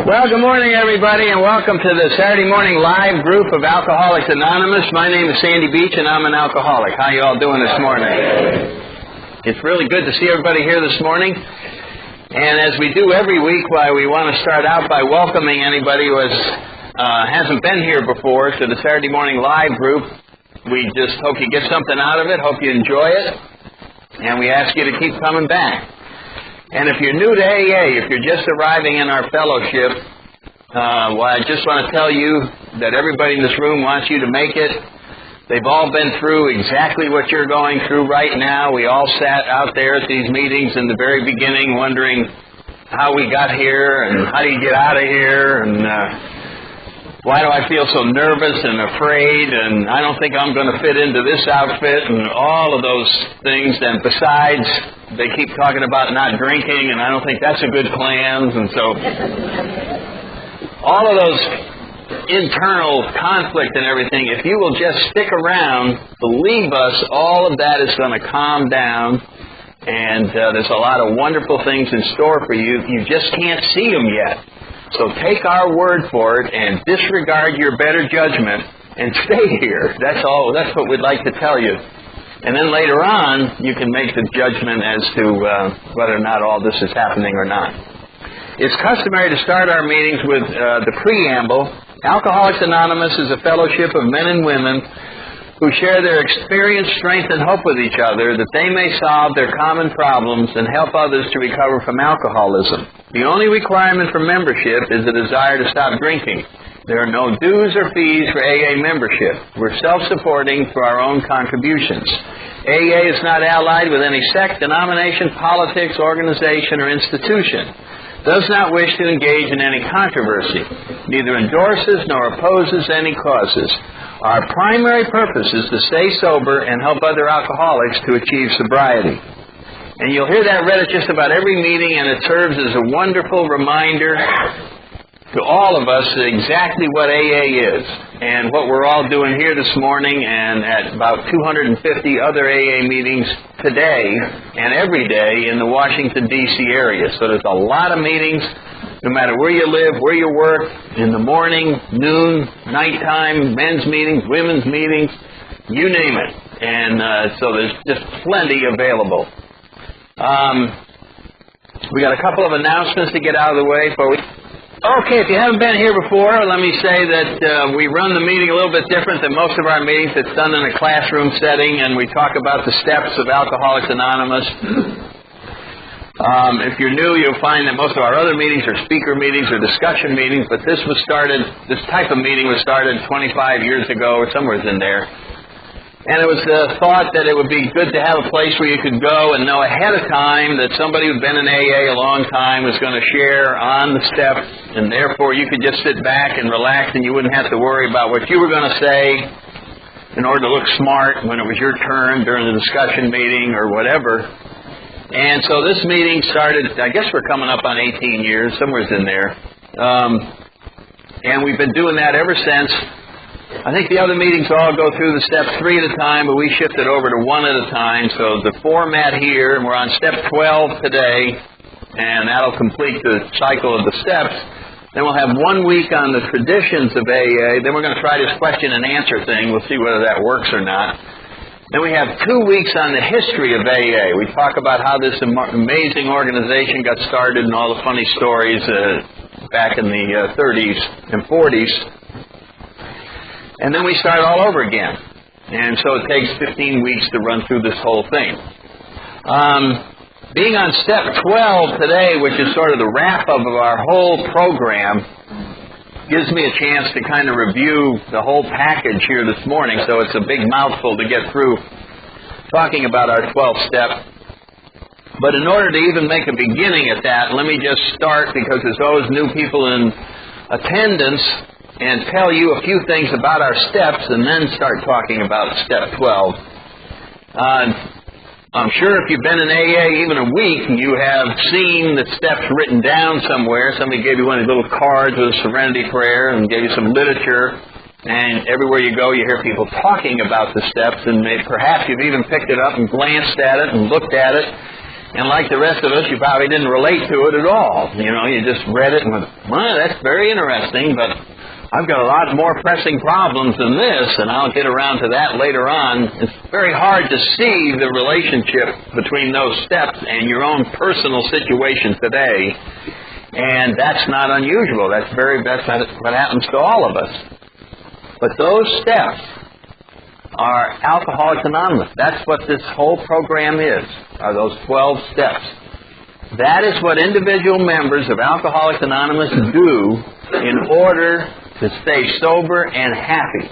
Well, good morning, everybody, and welcome to the Saturday morning live group of Alcoholics Anonymous. My name is Sandy Beach, and I'm an alcoholic. How you all doing this morning? It's really good to see everybody here this morning. And as we do every week, we want to start out by welcoming anybody who hasn't been here before to the Saturday morning live group. We just hope you get something out of it, hope you enjoy it, and we ask you to keep coming back. And if you're new to AA, if you're just arriving in our fellowship, I just want to tell you that everybody in this room wants you to make it. They've all been through exactly what you're going through right now. We all sat out there at these meetings in the very beginning wondering how we got here and how do you get out of here and why do I feel so nervous and afraid and I don't think I'm going to fit into this outfit and all of those things. And besides, they keep talking about not drinking, and I don't think that's a good plan. And so all of those internal conflict and everything, if you will just stick around, believe us, all of that is going to calm down, and there's a lot of wonderful things in store for you. You just can't see them yet. So take our word for it and disregard your better judgment and stay here. That's all. That's what we'd like to tell you. And then later on, you can make the judgment as to whether or not all this is happening or not. It's customary to start our meetings with the preamble. Alcoholics Anonymous is a fellowship of men and women who share their experience, strength, and hope with each other that they may solve their common problems and help others to recover from alcoholism. The only requirement for membership is a desire to stop drinking. There are no dues or fees for AA membership. We're self-supporting through our own contributions. AA is not allied with any sect, denomination, politics, organization, or institution. Does not wish to engage in any controversy. Neither endorses nor opposes any causes. Our primary purpose is to stay sober and help other alcoholics to achieve sobriety. And you'll hear that read at just about every meeting, and it serves as a wonderful reminder to all of us exactly what AA is and what we're all doing here this morning and at about 250 other AA meetings today and every day in the Washington, D.C. area. So there's a lot of meetings, no matter where you live, where you work, in the morning, noon, nighttime, men's meetings, women's meetings, you name it. And so there's just plenty available. We got a couple of announcements to get out of the way before we... Okay, if you haven't been here before, let me say that we run the meeting a little bit different than most of our meetings. It's done in a classroom setting, and we talk about the steps of Alcoholics Anonymous. If you're new, you'll find that most of our other meetings are speaker meetings or discussion meetings, but this type of meeting was started 25 years ago or somewhere in there. And it was thought that it would be good to have a place where you could go and know ahead of time that somebody who'd been in AA a long time was going to share on the steps, and therefore you could just sit back and relax and you wouldn't have to worry about what you were going to say in order to look smart when it was your turn during the discussion meeting or whatever. And so this meeting started, I guess we're coming up on 18 years, somewhere's in there. And we've been doing that ever since. I think the other meetings all go through the steps 3 at a time, but we shifted over to 1 at a time. So the format here, and we're on step 12 today, and that'll complete the cycle of the steps. Then we'll have 1 week on the traditions of AA. Then we're going to try this question and answer thing. We'll see whether that works or not. Then we have 2 weeks on the history of AA. We talk about how this amazing organization got started and all the funny stories back in the 30s and 40s. And then we start all over again. And so it takes 15 weeks to run through this whole thing. Being on step 12 today, which is sort of the wrap-up of our whole program, gives me a chance to kind of review the whole package here this morning. So it's a big mouthful to get through talking about our 12th step. But in order to even make a beginning at that, let me just start, because there's always new people in attendance, and tell you a few things about our steps and then start talking about step 12. I'm sure if you've been in AA even a week, you have seen the steps written down somewhere. Somebody gave you one of these little cards with a serenity prayer and gave you some literature. And everywhere you go, you hear people talking about the steps, and perhaps you've even picked it up and glanced at it and looked at it. And like the rest of us, you probably didn't relate to it at all. You know, you just read it and went, well, that's very interesting, but I've got a lot more pressing problems than this, and I'll get around to that later on. It's very hard to see the relationship between those steps and your own personal situation today, and that's not unusual. That's what happens to all of us. But those steps are Alcoholics Anonymous. That's what this whole program is, are those 12 steps. That is what individual members of Alcoholics Anonymous do in order to stay sober and happy.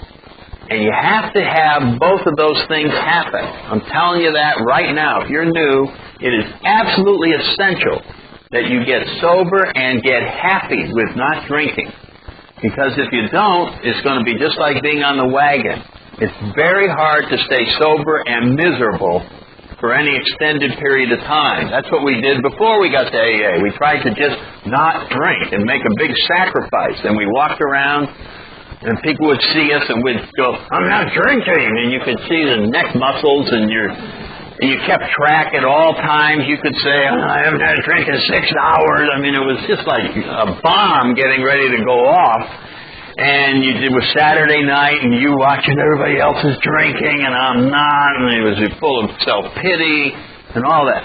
And you have to have both of those things happen. I'm telling you that right now. If you're new, it is absolutely essential that you get sober and get happy with not drinking. Because if you don't, it's going to be just like being on the wagon. It's very hard to stay sober and miserable for any extended period of time. That's what we did before we got to AA. We tried to just not drink and make a big sacrifice. And we walked around, and people would see us, and we'd go, I'm not drinking. And you could see the neck muscles, and you kept track at all times. You could say, I haven't had a drink in 6 hours. I mean, it was just like a bomb getting ready to go off. And it was Saturday night, and you watching everybody else is drinking, and I'm not, and it was full of self-pity and all that.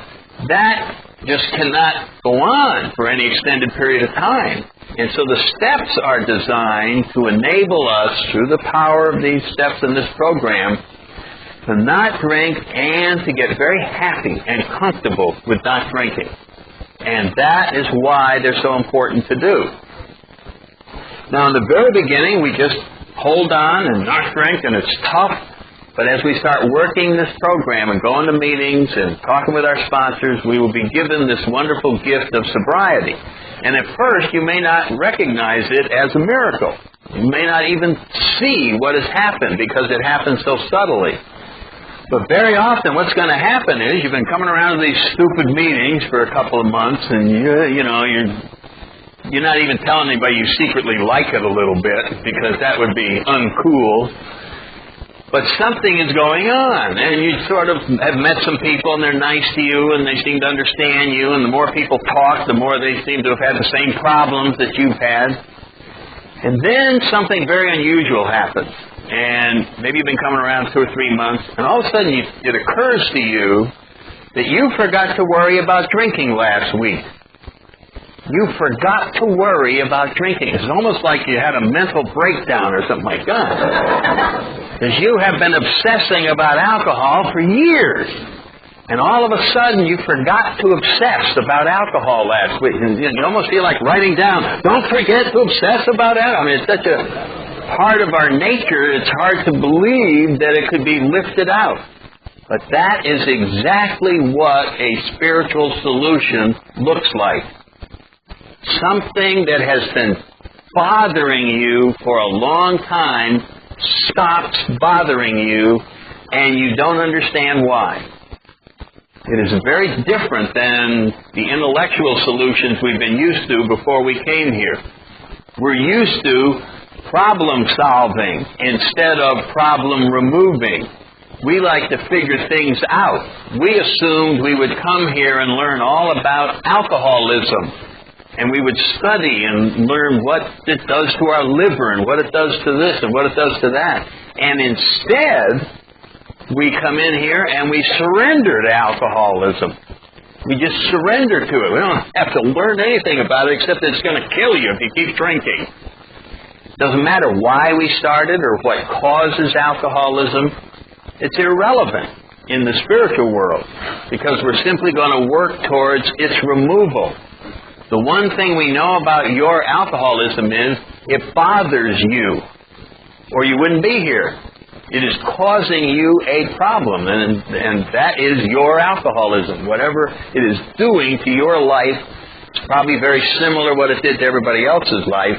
That just cannot go on for any extended period of time. And so the steps are designed to enable us, through the power of these steps in this program, to not drink and to get very happy and comfortable with not drinking. And that is why they're so important to do. Now, in the very beginning, we just hold on and not drink, and it's tough. But as we start working this program and going to meetings and talking with our sponsors, we will be given this wonderful gift of sobriety. And at first, you may not recognize it as a miracle. You may not even see what has happened because it happens so subtly. But very often, what's going to happen is you've been coming around to these stupid meetings for a couple of months, and you're not even telling anybody you secretly like it a little bit, because that would be uncool. But something is going on, and you sort of have met some people, and they're nice to you, and they seem to understand you, and the more people talk, the more they seem to have had the same problems that you've had. And then something very unusual happens, and maybe you've been coming around 2 or 3 months, and all of a sudden it occurs to you that you forgot to worry about drinking last week. You forgot to worry about drinking. It's almost like you had a mental breakdown or something like that. Because you have been obsessing about alcohol for years. And all of a sudden you forgot to obsess about alcohol last week. And you almost feel like writing down, don't forget to obsess about alcohol. I mean, it's such a part of our nature, it's hard to believe that it could be lifted out. But that is exactly what a spiritual solution looks like. Something that has been bothering you for a long time stops bothering you, and you don't understand why. It is very different than the intellectual solutions we've been used to before we came here. We're used to problem solving instead of problem removing. We like to figure things out. We assumed we would come here and learn all about alcoholism. And we would study and learn what it does to our liver and what it does to this and what it does to that. And instead, we come in here and we surrender to alcoholism. We just surrender to it. We don't have to learn anything about it except that it's going to kill you if you keep drinking. It doesn't matter why we started or what causes alcoholism. It's irrelevant in the spiritual world because we're simply going to work towards its removal. The one thing we know about your alcoholism is it bothers you, or you wouldn't be here. It is causing you a problem, and that is your alcoholism. Whatever it is doing to your life, it's probably very similar to what it did to everybody else's life,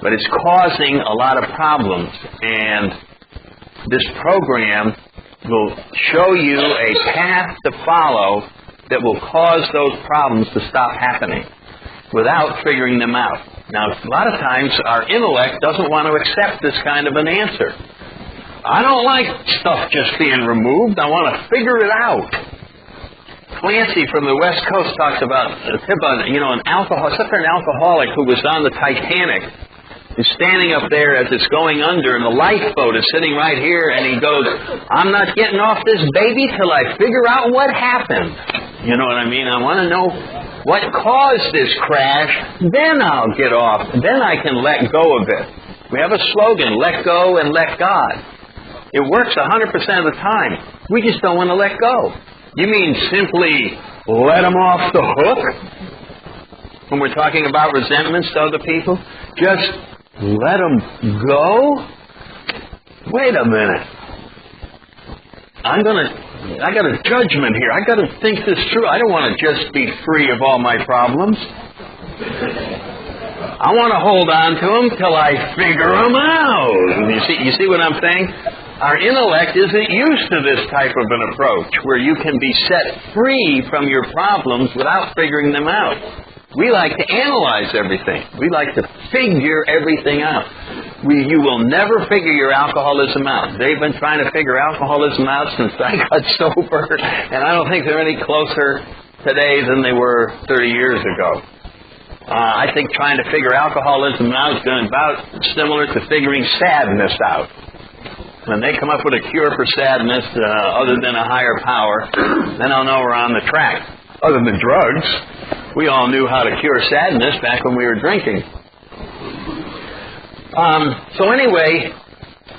but it's causing a lot of problems. And this program will show you a path to follow that will cause those problems to stop happening without figuring them out. Now, a lot of times our intellect doesn't want to accept this kind of an answer. I don't like stuff just being removed. I want to figure it out. Clancy from the West Coast talks about an alcoholic who was on the Titanic is standing up there as it's going under, and the lifeboat is sitting right here, and he goes, I'm not getting off this baby till I figure out what happened. You know what I mean? I want to know what caused this crash, then I'll get off. Then I can let go of it. We have a slogan, let go and let God. It works 100% of the time. We just don't want to let go. You mean simply let them off the hook? When we're talking about resentments to other people? Just let them go? Wait a minute. I got a judgment here. I got to think this through. I don't want to just be free of all my problems. I want to hold on to them till I figure them out. You see what I'm saying? Our intellect isn't used to this type of an approach where you can be set free from your problems without figuring them out. We like to analyze everything. We like to figure everything out. You will never figure your alcoholism out. They've been trying to figure alcoholism out since I got sober, and I don't think they're any closer today than they were 30 years ago. I think trying to figure alcoholism out is about similar to figuring sadness out. When they come up with a cure for sadness other than a higher power, then I'll know we're on the track. Other than drugs, we all knew how to cure sadness back when we were drinking. So anyway,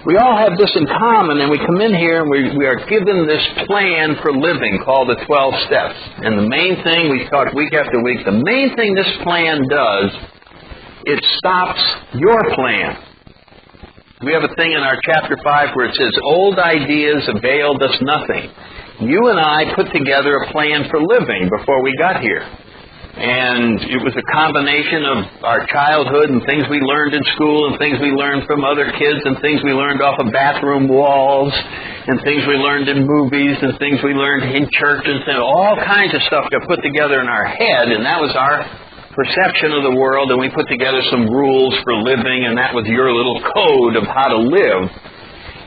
we all have this in common, and we come in here and we are given this plan for living called the 12 steps. And the main thing, we talk week after week, the main thing this plan does, it stops your plan. We have a thing in our chapter 5 where it says, old ideas availed us nothing. You and I put together a plan for living before we got here. And it was a combination of our childhood and things we learned in school and things we learned from other kids and things we learned off of bathroom walls and things we learned in movies and things we learned in churches, and all kinds of stuff got put together in our head, and that was our perception of the world, and we put together some rules for living, and that was your little code of how to live.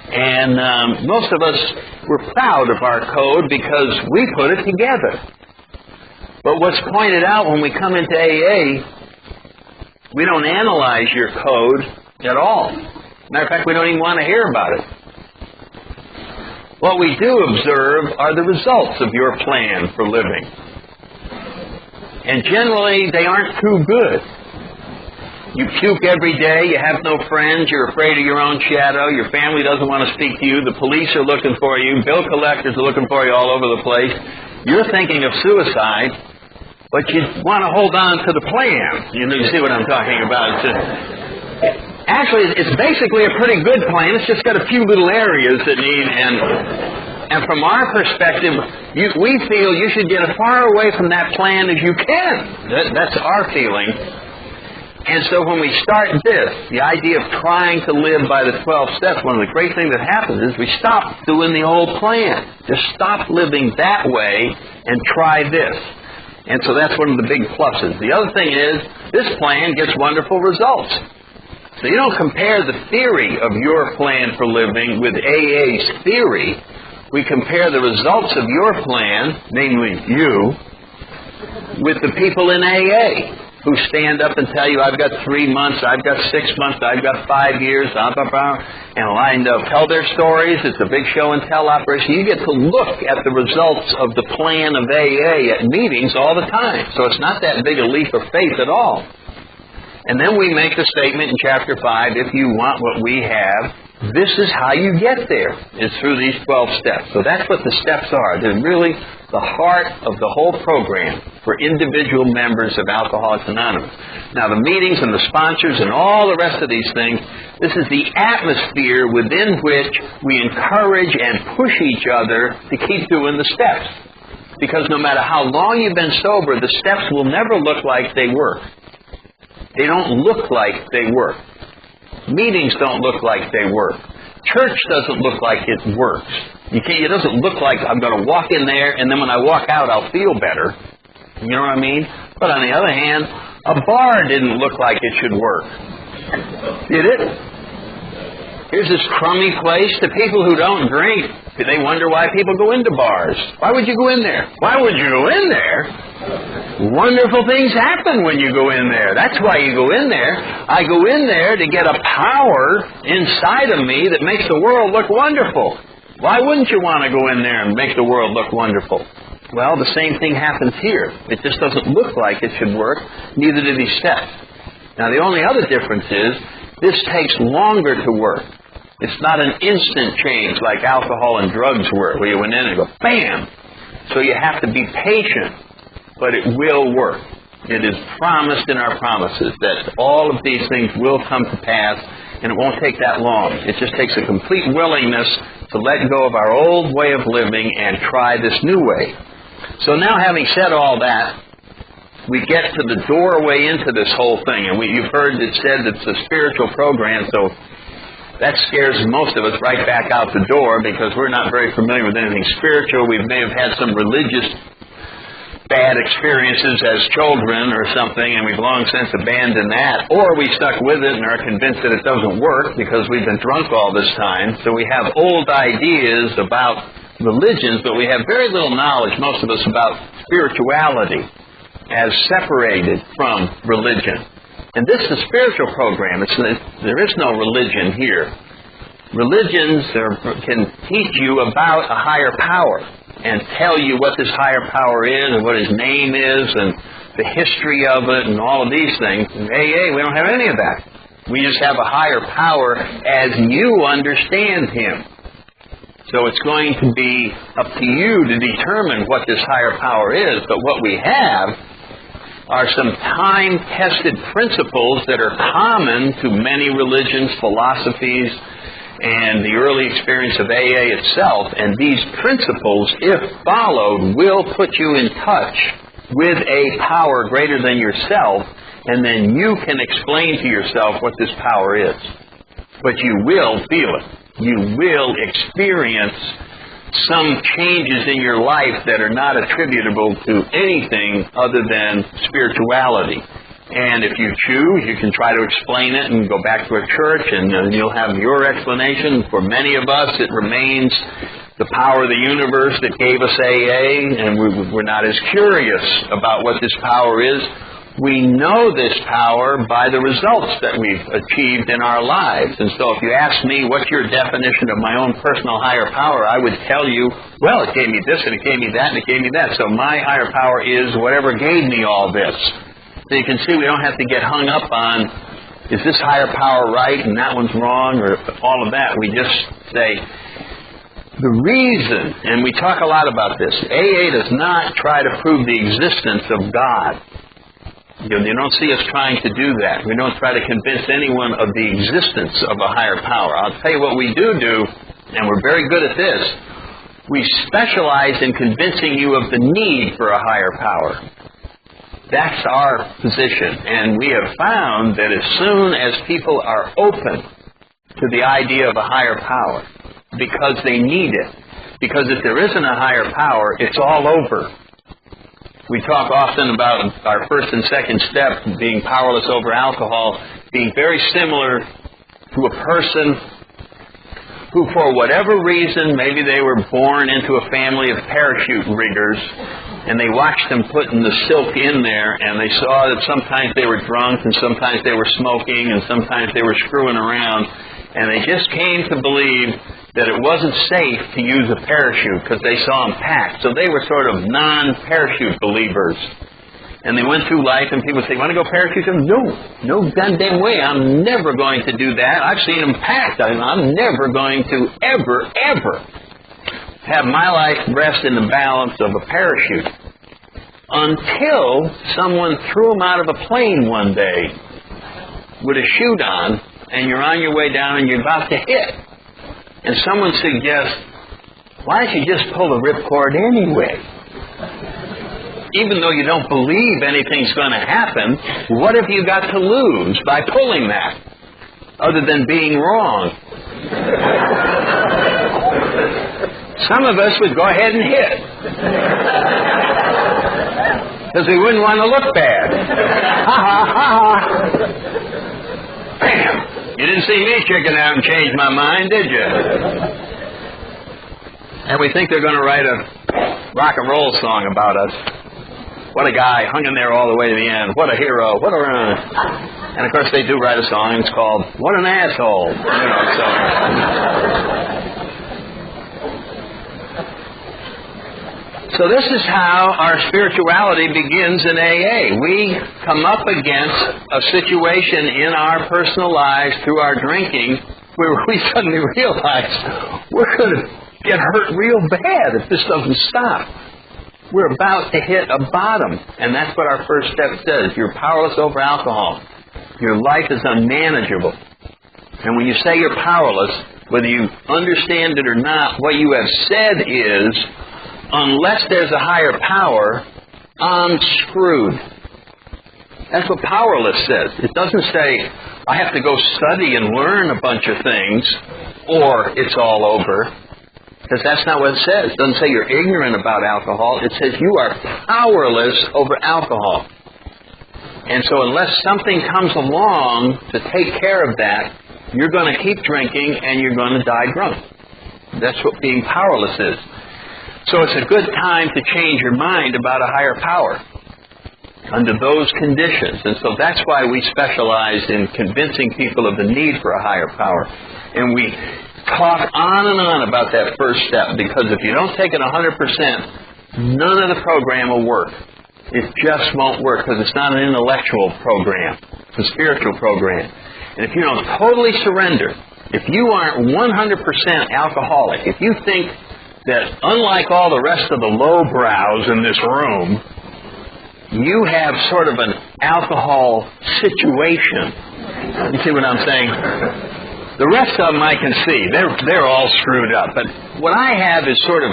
And most of us were proud of our code because we put it together. But what's pointed out when we come into AA, we don't analyze your code at all. Matter of fact, we don't even want to hear about it. What we do observe are the results of your plan for living. And generally, they aren't too good. You puke every day, you have no friends, you're afraid of your own shadow, your family doesn't want to speak to you, the police are looking for you, bill collectors are looking for you all over the place. You're thinking of suicide, but you want to hold on to the plan. You see what I'm talking about. Actually, it's basically a pretty good plan. It's just got a few little areas that need, and from our perspective, we feel you should get as far away from that plan as you can. That's our feeling. And so when we start this, the idea of trying to live by the 12 steps, one of the great things that happens is we stop doing the old plan. Just stop living that way and try this. And so that's one of the big pluses. The other thing is, this plan gets wonderful results. So you don't compare the theory of your plan for living with AA's theory. We compare the results of your plan, namely you, with the people in AA who stand up and tell you, I've got 3 months, I've got 6 months, I've got 5 years, and lined up, tell their stories. It's a big show and tell operation. You get to look at the results of the plan of AA at meetings all the time. So it's not that big a leap of faith at all. And then we make the statement in chapter 5, if you want what we have, this is how you get there, is through these 12 steps. So that's what the steps are. They're really the heart of the whole program for individual members of Alcoholics Anonymous. Now, the meetings and the sponsors and all the rest of these things, this is the atmosphere within which we encourage and push each other to keep doing the steps. Because no matter how long you've been sober, the steps will never look like they work. They don't look like they work. Meetings don't look like they work. Church doesn't look like it works. It doesn't look like I'm going to walk in there and then when I walk out I'll feel better. You know what I mean? But on the other hand, a bar didn't look like it should work. Did it? Here's this crummy place. The people who don't drink They wonder why people go into bars. Why would you go in there? Why would you go in there? Wonderful things happen when you go in there. That's why you go in there. I go in there to get a power inside of me that makes the world look wonderful. Why wouldn't you want to go in there and make the world look wonderful? Well, the same thing happens here. It just doesn't look like it should work, neither do these steps. Now, the only other difference is this takes longer to work. It's not an instant change like alcohol and drugs work, where you went in and go, bam! So you have to be patient, but it will work. It is promised in our promises that all of these things will come to pass, and it won't take that long. It just takes a complete willingness to let go of our old way of living and try this new way. So now, having said all that, we get to the doorway into this whole thing, and you've heard it said it's a spiritual program, so that scares most of us right back out the door because we're not very familiar with anything spiritual. We may have had some religious bad experiences as children or something, and we've long since abandoned that, or we stuck with it and are convinced that it doesn't work because we've been drunk all this time. So we have old ideas about religions, but we have very little knowledge, most of us, about spirituality as separated from religion. And this is a spiritual program. There is no religion here. Religions can teach you about a higher power and tell you what this higher power is and what his name is and the history of it and all of these things. In AA, we don't have any of that. We just have a higher power as you understand him. So it's going to be up to you to determine what this higher power is. But what we have are some time-tested principles that are common to many religions, philosophies, and the early experience of AA itself. And these principles, if followed, will put you in touch with a power greater than yourself, and then you can explain to yourself what this power is. But you will feel it. You will experience some changes in your life that are not attributable to anything other than spirituality. And if you choose, you can try to explain it and go back to a church and you'll have your explanation. For many of us, it remains the power of the universe that gave us AA, and we're not as curious about what this power is. We know this power by the results that we've achieved in our lives. And so if you ask me what's your definition of my own personal higher power, I would tell you, well, it gave me this and it gave me that and it gave me that. So my higher power is whatever gave me all this. So you can see we don't have to get hung up on, is this higher power right and that one's wrong, or all of that. We just say, the reason, and we talk a lot about this, AA does not try to prove the existence of God. You don't see us trying to do that. We don't try to convince anyone of the existence of a higher power. I'll tell you what we do, and we're very good at this. We specialize in convincing you of the need for a higher power. That's our position. And we have found that as soon as people are open to the idea of a higher power, because they need it, because if there isn't a higher power, it's all over. We talk often about our first and second step, being powerless over alcohol, being very similar to a person who, for whatever reason, maybe they were born into a family of parachute riggers, and they watched them putting the silk in there, and they saw that sometimes they were drunk, and sometimes they were smoking, and sometimes they were screwing around, and they just came to believe that it wasn't safe to use a parachute because they saw them packed. So they were sort of non-parachute believers. And they went through life, and people say, want to go parachuting? No goddamn way. I'm never going to do that. I've seen them packed. I'm never going to ever have my life rest in the balance of a parachute until someone threw them out of a plane one day with a chute on, and you're on your way down and you're about to hit. And someone suggests, why don't you just pull the ripcord anyway? Even though you don't believe anything's going to happen, what have you got to lose by pulling that, other than being wrong? Some of us would go ahead and hit, because we wouldn't want to look bad. Ha ha ha ha. Bam! You didn't see me chicken out and change my mind, did you? And we think they're going to write a rock and roll song about us. What a guy, hung in there all the way to the end. What a hero. What a... And, of course, they do write a song, and it's called, What an Asshole. So this is how our spirituality begins in AA. We come up against a situation in our personal lives through our drinking where we suddenly realize we're going to get hurt real bad if this doesn't stop. We're about to hit a bottom, and that's what our first step says. You're powerless over alcohol. Your life is unmanageable. And when you say you're powerless, whether you understand it or not, what you have said is, unless there's a higher power, I'm screwed. That's what powerless says. It doesn't say, I have to go study and learn a bunch of things, or it's all over. Because that's not what it says. It doesn't say you're ignorant about alcohol. It says you are powerless over alcohol. And so unless something comes along to take care of that, you're going to keep drinking and you're going to die drunk. That's what being powerless is. So it's a good time to change your mind about a higher power under those conditions. And so that's why we specialize in convincing people of the need for a higher power. And we talk on and on about that first step, because if you don't take it 100%, none of the program will work. It just won't work, because it's not an intellectual program. It's a spiritual program. And if you don't totally surrender, if you aren't 100% alcoholic, if you think that unlike all the rest of the lowbrows in this room, you have sort of an alcohol situation. You see what I'm saying? The rest of them I can see. They're all screwed up. But what I have is sort of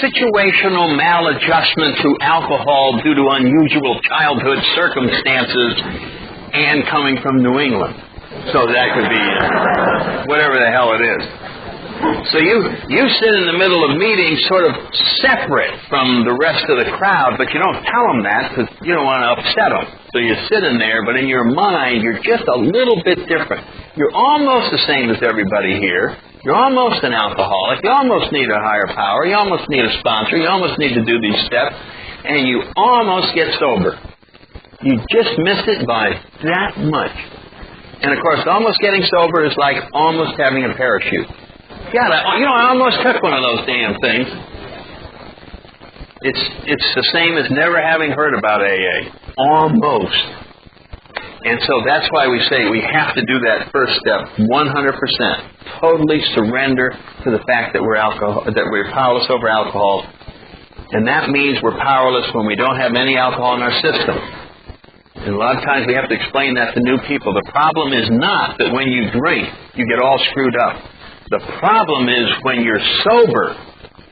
situational maladjustment to alcohol due to unusual childhood circumstances and coming from New England. So that could be whatever the hell it is. So you sit in the middle of meetings sort of separate from the rest of the crowd, but you don't tell them that because you don't want to upset them. So you sit in there, but in your mind, you're just a little bit different. You're almost the same as everybody here. You're almost an alcoholic. You almost need a higher power. You almost need a sponsor. You almost need to do these steps. And you almost get sober. You just miss it by that much. And, of course, almost getting sober is like almost having a parachute. Yeah, I almost took one of those damn things. It's the same as never having heard about AA. Almost. And so that's why we say we have to do that first step 100%. Totally surrender to the fact that we're powerless over alcohol. And that means we're powerless when we don't have any alcohol in our system. And a lot of times we have to explain that to new people. The problem is not that when you drink, you get all screwed up. The problem is when you're sober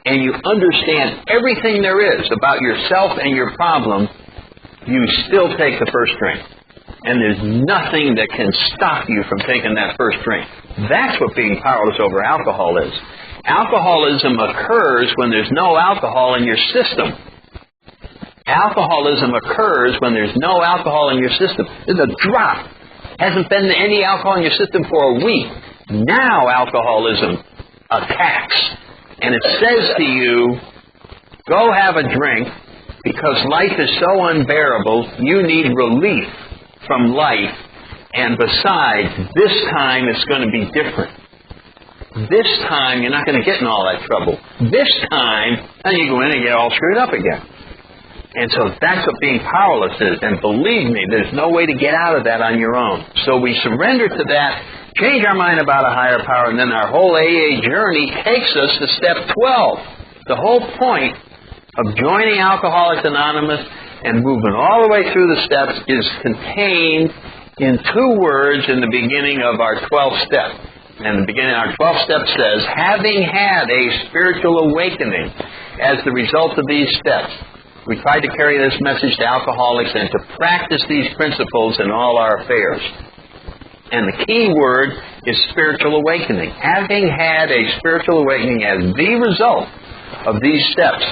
and you understand everything there is about yourself and your problem, you still take the first drink. And there's nothing that can stop you from taking that first drink. That's what being powerless over alcohol is. Alcoholism occurs when there's no alcohol in your system. Alcoholism occurs when there's no alcohol in your system. There's a drop. Hasn't been any alcohol in your system for a week. Now alcoholism attacks. And it says to you, go have a drink because life is so unbearable, you need relief from life. And besides, this time it's going to be different. This time you're not going to get in all that trouble. This time, then you go in and get all screwed up again. And so that's what being powerless is. And believe me, there's no way to get out of that on your own. So we surrender to that, change our mind about a higher power, and then our whole AA journey takes us to step 12. The whole point of joining Alcoholics Anonymous and moving all the way through the steps is contained in 2 words in the beginning of our 12th step. And the beginning of our 12th step says, having had a spiritual awakening as the result of these steps, we tried to carry this message to alcoholics and to practice these principles in all our affairs. And the key word is spiritual awakening. Having had a spiritual awakening as the result of these steps.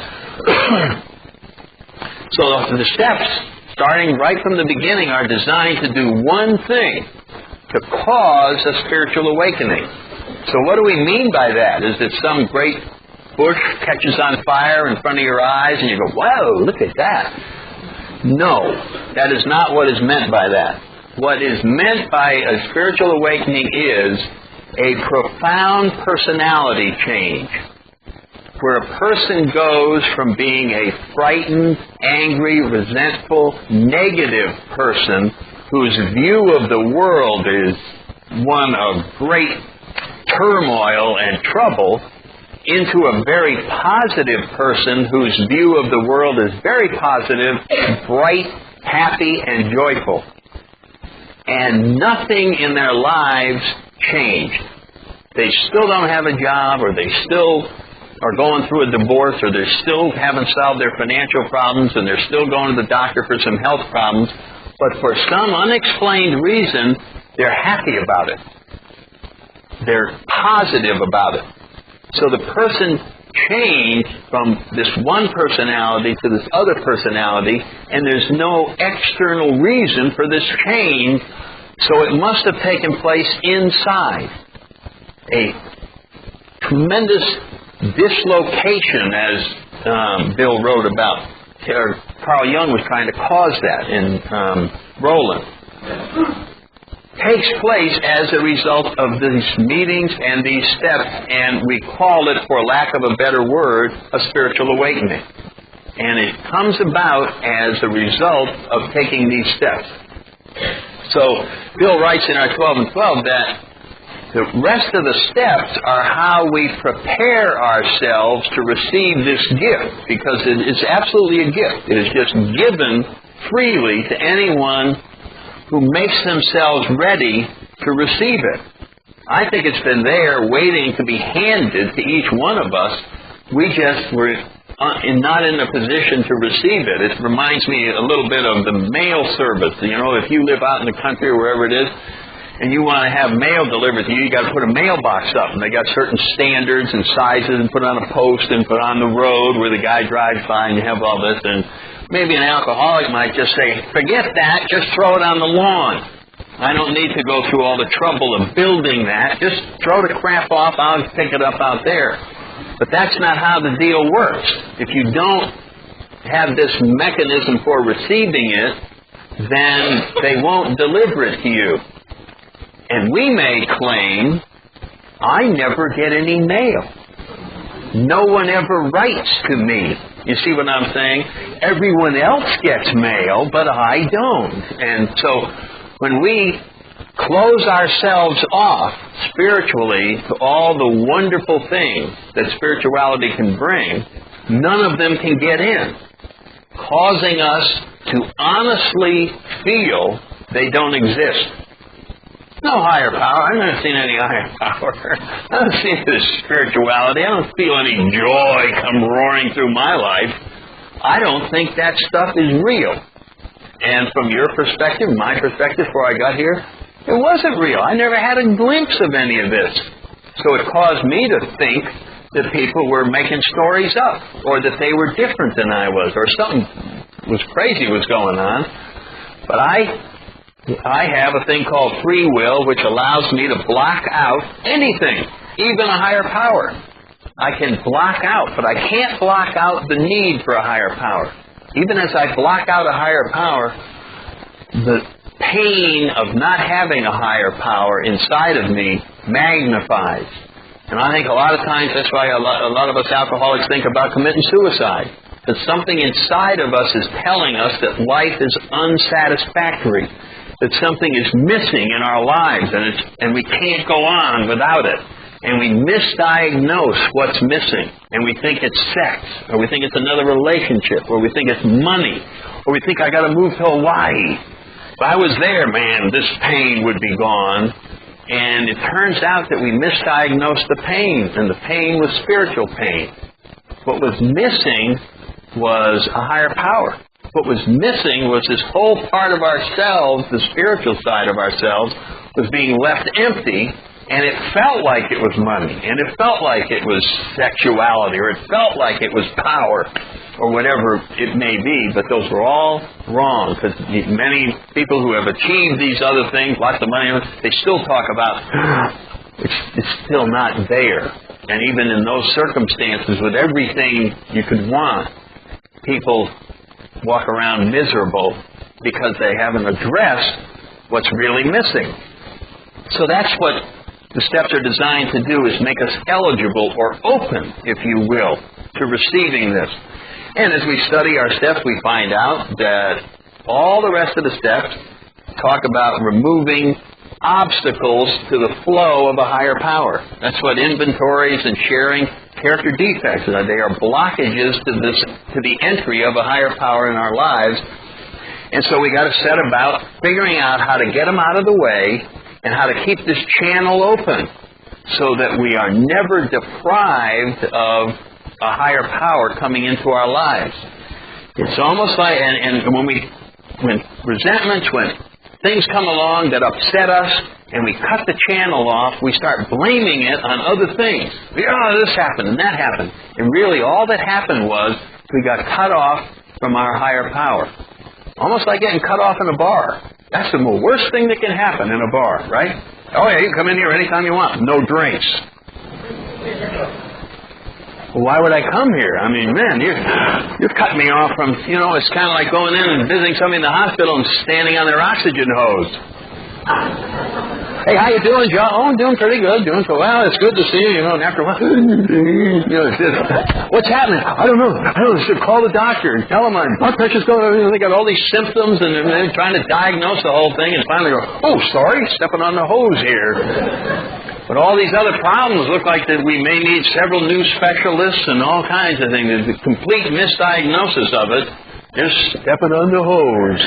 So the steps, starting right from the beginning, are designed to do one thing, to cause a spiritual awakening. So what do we mean by that? Is it some great bush catches on fire in front of your eyes and you go, whoa, look at that. No, that is not what is meant by that. What is meant by a spiritual awakening is a profound personality change, where a person goes from being a frightened, angry, resentful, negative person whose view of the world is one of great turmoil and trouble, into a very positive person whose view of the world is very positive, bright, happy, and joyful. And nothing in their lives changed. They still don't have a job, or they still are going through a divorce, or they still haven't solved their financial problems, and they're still going to the doctor for some health problems. But for some unexplained reason, they're happy about it. They're positive about it. So the person changed from this one personality to this other personality, and there's no external reason for this change, so it must have taken place inside. A tremendous dislocation, as Bill wrote about. Carl Jung was trying to cause that in Roland. Takes place as a result of these meetings and these steps, and we call it, for lack of a better word, a spiritual awakening. And it comes about as a result of taking these steps. So Bill writes in our 12 and 12 that the rest of the steps are how we prepare ourselves to receive this gift, because it is absolutely a gift. It is just given freely to anyone who makes themselves ready to receive it. I think it's been there waiting to be handed to each one of us. We just were not in a position to receive it. It reminds me a little bit of the mail service. You know, if you live out in the country or wherever it is, and you want to have mail delivered to you, you got to put a mailbox up, and they got certain standards and sizes, and put on a post and put on the road where the guy drives by, and you have all this. And maybe an alcoholic might just say, forget that, just throw it on the lawn. I don't need to go through all the trouble of building that. Just throw the crap off, I'll pick it up out there. But that's not how the deal works. If you don't have this mechanism for receiving it, then they won't deliver it to you. And we may claim, I never get any mail. No one ever writes to me. You see what I'm saying? Everyone else gets mail, but I don't. And so when we close ourselves off spiritually to all the wonderful things that spirituality can bring, none of them can get in, causing us to honestly feel they don't exist. No higher power. I've never seen any higher power. I don't see this spirituality. I don't feel any joy come roaring through my life. I don't think that stuff is real. And from your perspective, my perspective, before I got here, it wasn't real. I never had a glimpse of any of this. So it caused me to think that people were making stories up, or that they were different than I was, or something was crazy was going on. But I have a thing called free will, which allows me to block out anything, even a higher power. I can block out, but I can't block out the need for a higher power. Even as I block out a higher power, the pain of not having a higher power inside of me magnifies. And I think a lot of times that's why a lot of us alcoholics think about committing suicide. That something inside of us is telling us that life is unsatisfactory, that something is missing in our lives, and we can't go on without it. And we misdiagnose what's missing, and we think it's sex, or we think it's another relationship, or we think it's money, or we think I got to move to Hawaii. If I was there, man, this pain would be gone. And it turns out that we misdiagnosed the pain, and the pain was spiritual pain. What was missing was a higher power. What was missing was this whole part of ourselves, the spiritual side of ourselves, was being left empty, and it felt like it was money, and it felt like it was sexuality, or it felt like it was power, or whatever it may be, but those were all wrong, because many people who have achieved these other things, lots of money, they still talk about, it's still not there. And even in those circumstances, with everything you could want, people walk around miserable because they haven't addressed what's really missing. So that's what the steps are designed to do, is make us eligible or open, if you will, to receiving this. And as we study our steps, we find out that all the rest of the steps talk about removing obstacles to the flow of a higher power. That's what inventories and sharing character defects are. They are blockages to the entry of a higher power in our lives. And so we got to set about figuring out how to get them out of the way and how to keep this channel open so that we are never deprived of a higher power coming into our lives. It's almost like, and when resentments, when things come along that upset us, and we cut the channel off, we start blaming it on other things. Oh, this happened and that happened. And really, all that happened was we got cut off from our higher power. Almost like getting cut off in a bar. That's the worst thing that can happen in a bar, right? Oh, yeah, you can come in here anytime you want. No drinks. Well, why would I come here? I mean, man, you're cutting me off from, it's kind of like going in and visiting somebody in the hospital and standing on their oxygen hose. Hey, how you doing, John? Oh, I'm doing pretty good. Doing so well. It's good to see you, and after a while, it's just, what's happening? I don't know. I should call the doctor and tell them my blood pressure's going. They got all these symptoms, and they're trying to diagnose the whole thing, and finally go, oh, sorry, stepping on the hose here. But all these other problems look like that we may need several new specialists and all kinds of things. There's a complete misdiagnosis of it. Just stepping on the hose.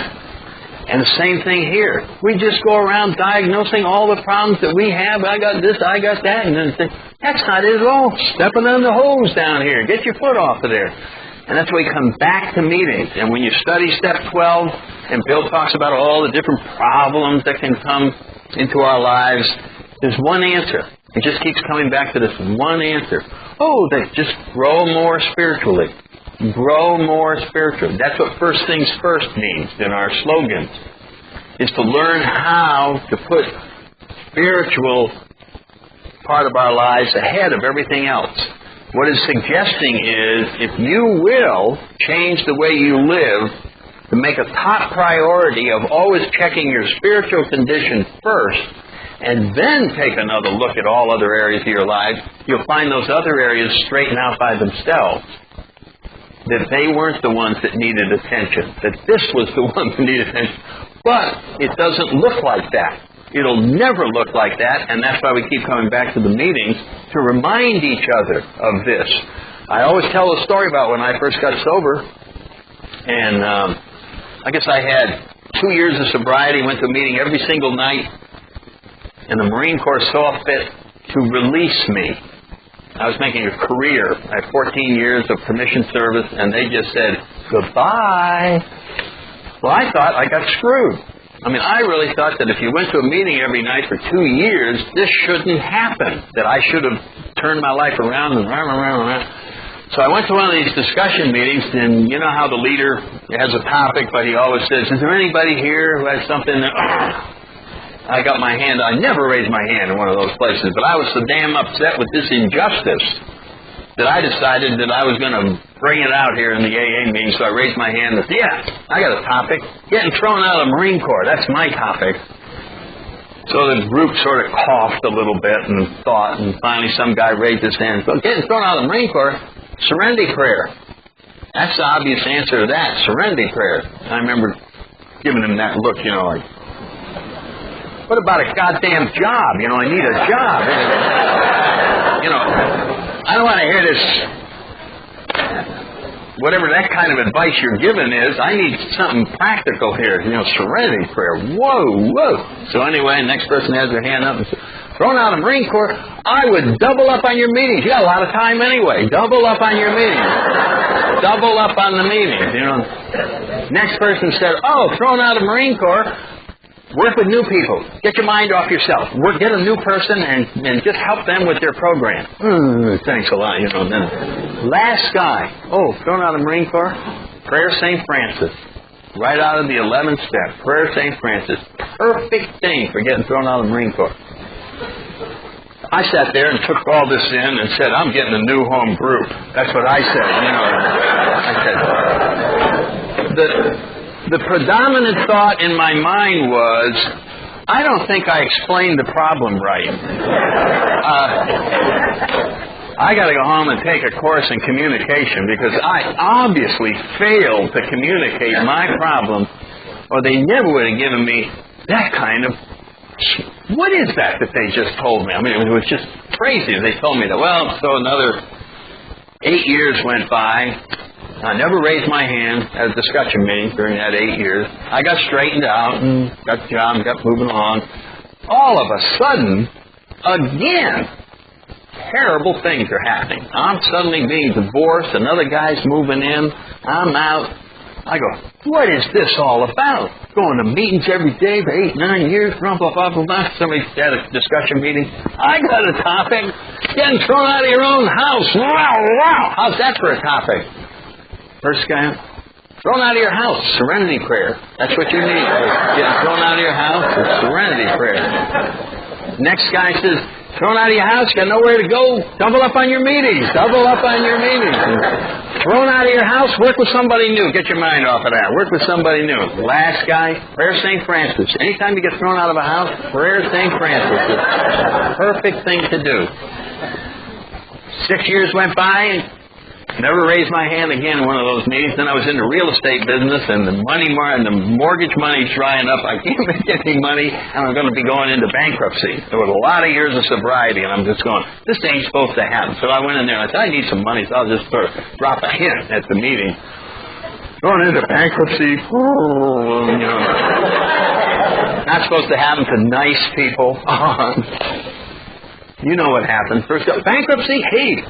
And the same thing here. We just go around diagnosing all the problems that we have. I got this, I got that. And then that's not it at all. Stepping on the hose down here. Get your foot off of there. And that's why we come back to meetings. And when you study Step 12, and Bill talks about all the different problems that can come into our lives, there's one answer. It just keeps coming back to this one answer. Oh, they just grow more spiritually. Grow more spiritually. That's what first things first means in our slogans, is to learn how to put spiritual part of our lives ahead of everything else. What it's suggesting is, if you will change the way you live to make a top priority of always checking your spiritual condition first, and then take another look at all other areas of your life, you'll find those other areas straighten out by themselves. That they weren't the ones that needed attention. That this was the one that needed attention. But it doesn't look like that. It'll never look like that, and that's why we keep coming back to the meetings to remind each other of this. I always tell a story about when I first got sober, and I guess I had 2 years of sobriety, went to a meeting every single night, and the Marine Corps saw fit to release me. I was making a career. I had 14 years of commissioned service, and they just said, goodbye. Well, I thought I got screwed. I mean, I really thought that if you went to a meeting every night for 2 years, this shouldn't happen, that I should have turned my life around and around. So I went to one of these discussion meetings, and you know how the leader has a topic, but he always says, is there anybody here who has something that... I got my hand, I never raised my hand in one of those places, but I was so damn upset with this injustice that I decided that I was going to bring it out here in the AA meeting, so I raised my hand and said, yeah, I got a topic. Getting thrown out of the Marine Corps, that's my topic. So the group sort of coughed a little bit and thought, and finally some guy raised his hand and said, getting thrown out of the Marine Corps, serenity prayer. That's the obvious answer to that, serenity prayer. I remember giving him that look, like, what about a goddamn job? I need a job. I don't want to hear this, whatever that kind of advice you're giving is. I need something practical here. Serenity prayer. Whoa. So anyway, next person has their hand up and says, thrown out of the Marine Corps, I would double up on your meetings. You got a lot of time anyway. Double up on your meetings. Double up on the meetings, Next person said, oh, thrown out of the Marine Corps, work with new people. Get your mind off yourself. Get a new person and just help them with their program. Thanks a lot, Then last guy, thrown out of the Marine Corps, Prayer St. Francis. Right out of the 11th step, Prayer St. Francis. Perfect thing for getting thrown out of the Marine Corps. I sat there and took all this in and said, I'm getting a new home group. That's what I said, I said, the predominant thought in my mind was, I don't think I explained the problem right. I got to go home and take a course in communication because I obviously failed to communicate my problem, or they never would have given me that kind of... What is that they just told me? I mean, it was just crazy. They told me that. Well, so another 8 years went by. I never raised my hand at a discussion meeting during that 8 years. I got straightened out and got the job and got moving along. All of a sudden, again, terrible things are happening. I'm suddenly being divorced. Another guy's moving in. I'm out. I go, what is this all about? Going to meetings every day for 8, 9 years, blah, blah, blah, blah, blah. Somebody had a discussion meeting. I got a topic. Getting thrown out of your own house. Wow, wow. How's that for a topic? First guy, thrown out of your house, serenity prayer. That's what you need. Getting thrown out of your house is serenity prayer. Next guy says, thrown out of your house, got nowhere to go, double up on your meetings. Double up on your meetings. Thrown out of your house, work with somebody new. Get your mind off of that. Work with somebody new. Last guy, prayer St. Francis. Anytime you get thrown out of a house, prayer St. Francis. It's the perfect thing to do. 6 years went by, and never raised my hand again in one of those meetings. Then I was in the real estate business, and the mortgage money's drying up. I can't make any money, and I'm going to be going into bankruptcy. There was a lot of years of sobriety, and I'm just going, this ain't supposed to happen. So I went in there, and I said, I need some money, so I'll just sort of drop a hint at the meeting. Going into bankruptcy, not supposed to happen to nice people. You know what happened. First, bankruptcy, hey,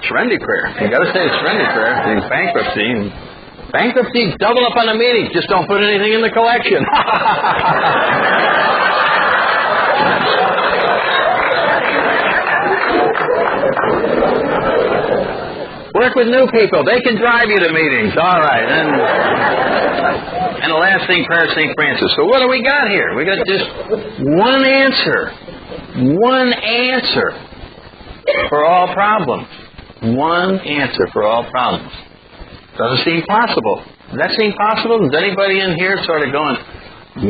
serenity prayer. You got to say serenity prayer. It's bankruptcy. Bankruptcy, double up on the meeting. Just don't put anything in the collection. Work with new people. They can drive you to meetings. All right. And the last thing, prayer St. Francis. So what do we got here? We got just one answer. One answer for all problems. One answer for all problems. Doesn't seem possible. Does that seem possible? Is anybody in here sort of going,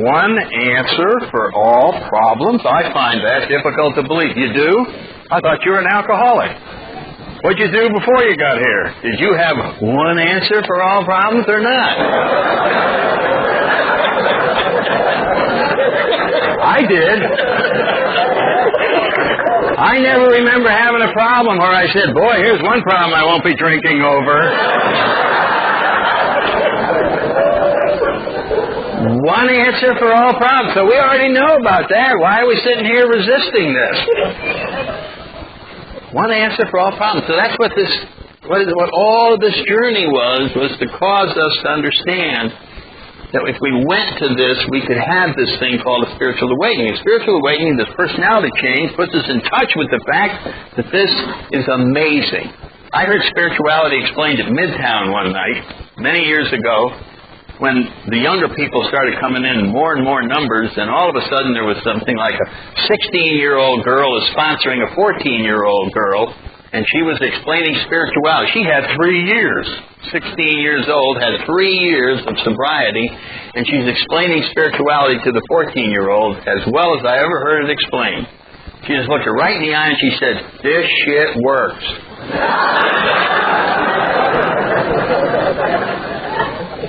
one answer for all problems? I find that difficult to believe. You do? I thought you were an alcoholic. What'd you do before you got here? Did you have one answer for all problems or not? I did. I never remember having a problem where I said, boy, here's one problem I won't be drinking over. One answer for all problems. So we already know about that. Why are we sitting here resisting this? One answer for all problems. So that's what what all of this journey was to cause us to understand that if we went to this, we could have this thing called a spiritual awakening. A spiritual awakening, this personality change, puts us in touch with the fact that this is amazing. I heard spirituality explained at Midtown one night, many years ago, when the younger people started coming in more and more numbers, and all of a sudden there was something like a 16-year-old girl is sponsoring a 14-year-old girl, and she was explaining spirituality. She had 3 years. 16 years old, had 3 years of sobriety, and she's explaining spirituality to the 14-year-old as well as I ever heard it explained. She just looked her right in the eye and she said, this shit works.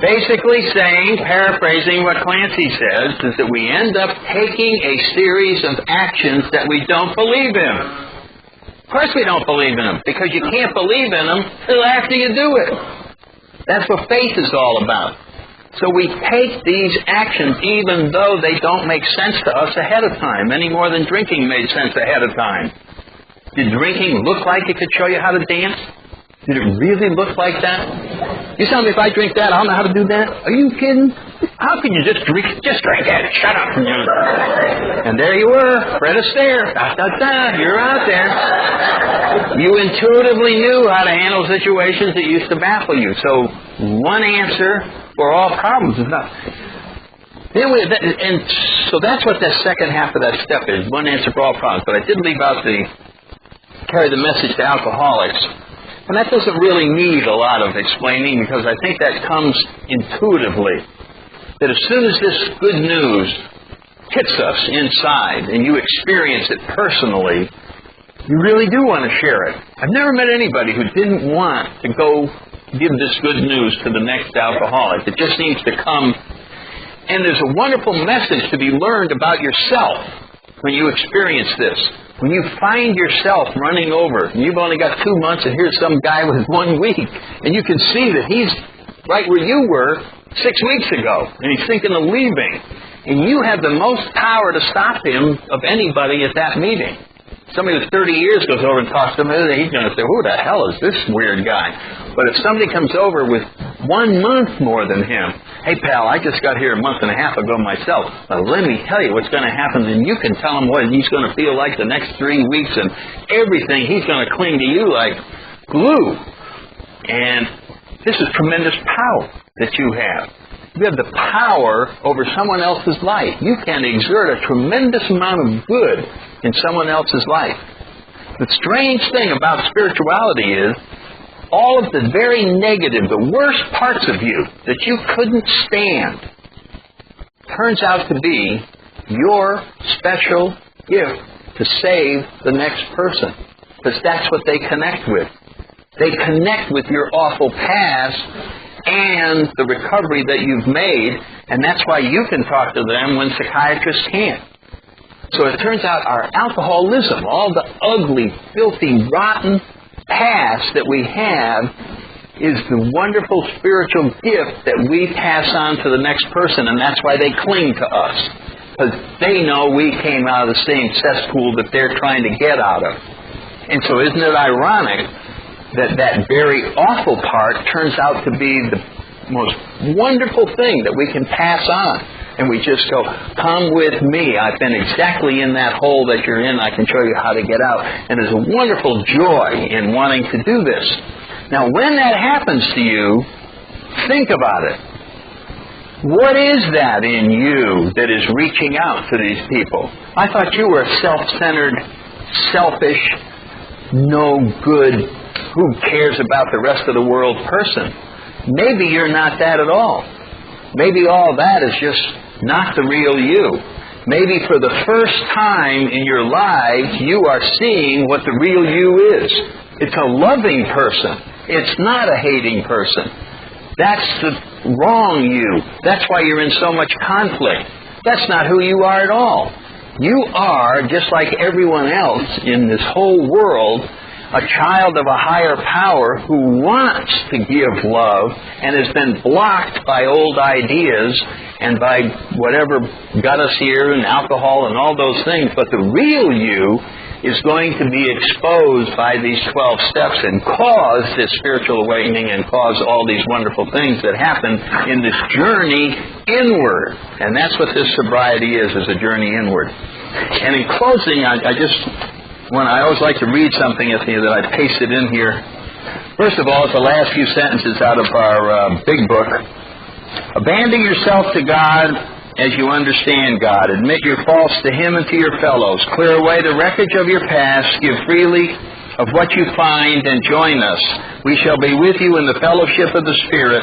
Basically saying, paraphrasing what Clancy says, is that we end up taking a series of actions that we don't believe in. Of course we don't believe in them, because you can't believe in them until after you do it. That's what faith is all about. So we take these actions even though they don't make sense to us ahead of time, any more than drinking made sense ahead of time. Did drinking look like it could show you how to dance? Did it really look like that? You tell me if I drink that, I don't know how to do that? Are you kidding? How can you just drink that? Shut up. And there you were, Fred Astaire. You're out there. You intuitively knew how to handle situations that used to baffle you. So one answer for all problems is not. And so that's what that second half of that step is, one answer for all problems. But I did leave out carry the message to alcoholics. And that doesn't really need a lot of explaining, because I think that comes intuitively. That as soon as this good news hits us inside and you experience it personally, you really do want to share it. I've never met anybody who didn't want to go give this good news to the next alcoholic. It just needs to come. And there's a wonderful message to be learned about yourself when you experience this. When you find yourself running over, and you've only got 2 months, and here's some guy with 1 week, and you can see that he's right where you were 6 weeks ago, and he's thinking of leaving. And you have the most power to stop him of anybody at that meeting. Somebody with 30 years goes over and talks to him, he's going to say, who the hell is this weird guy? But if somebody comes over with 1 month more than him, hey, pal, I just got here a month and a half ago myself. Now, let me tell you what's going to happen, and you can tell him what he's going to feel like the next 3 weeks, and everything, he's going to cling to you like glue. And this is tremendous power that you have. You have the power over someone else's life. You can exert a tremendous amount of good in someone else's life. The strange thing about spirituality is all of the very negative, the worst parts of you that you couldn't stand turns out to be your special gift to save the next person. Because that's what they connect with. They connect with your awful past and the recovery that you've made, and that's why you can talk to them when psychiatrists can't. So it turns out our alcoholism, all the ugly, filthy, rotten past that we have, is the wonderful spiritual gift that we pass on to the next person, and that's why they cling to us. Because they know we came out of the same cesspool that they're trying to get out of. And so isn't it ironic that very awful part turns out to be the most wonderful thing that we can pass on. And we just go, come with me. I've been exactly in that hole that you're in. I can show you how to get out. And there's a wonderful joy in wanting to do this. Now, when that happens to you, think about it. What is that in you that is reaching out to these people? I thought you were a self-centered, selfish, no good, who cares about the rest of the world person. Maybe you're not that at all. Maybe all that is just not the real you. Maybe for the first time in your lives, you are seeing what the real you is. It's a loving person. It's not a hating person. That's the wrong you. That's why you're in so much conflict. That's not who you are at all. You are, just like everyone else in this whole world, a child of a higher power who wants to give love and has been blocked by old ideas and by whatever got us here and alcohol and all those things. But the real you is going to be exposed by these 12 steps and cause this spiritual awakening and cause all these wonderful things that happen in this journey inward. And that's what this sobriety is a journey inward. And in closing, I always like to read something that I pasted in here. First of all, it's the last few sentences out of our big book. Abandon yourself to God as you understand God. Admit your faults to Him and to your fellows. Clear away the wreckage of your past. Give freely of what you find and join us. We shall be with you in the fellowship of the Spirit.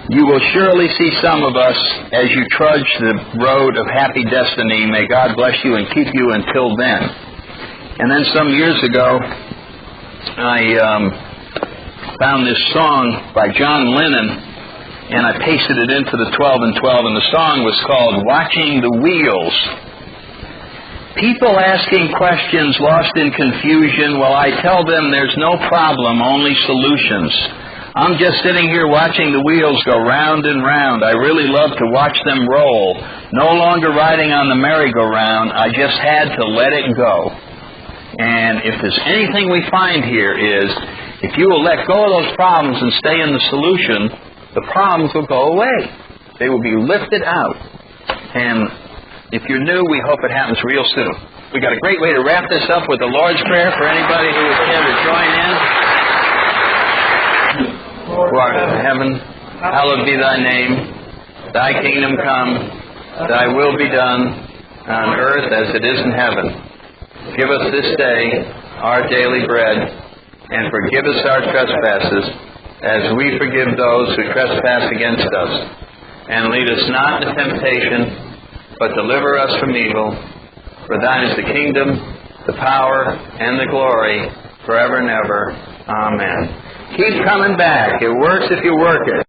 You will surely see some of us as you trudge the road of happy destiny. May God bless you and keep you until then. And then some years ago, I found this song by John Lennon, and I pasted it into the 12 and 12, and the song was called Watching the Wheels. People asking questions, lost in confusion, well, I tell them there's no problem, only solutions. I'm just sitting here watching the wheels go round and round. I really love to watch them roll. No longer riding on the merry-go-round, I just had to let it go. And if there's anything we find here is, if you will let go of those problems and stay in the solution, the problems will go away. They will be lifted out. And if you're new, we hope it happens real soon. We got a great way to wrap this up with the Lord's Prayer for anybody who is here to join in. Who art in heaven, hallowed be thy name. Thy kingdom come, Thy will be done on earth as it is in heaven. Give us this day our daily bread, and forgive us our trespasses, as we forgive those who trespass against us. And lead us not into temptation, but deliver us from evil. For Thine is the kingdom, the power, and the glory, forever and ever. Amen. Keep coming back. It works if you work it.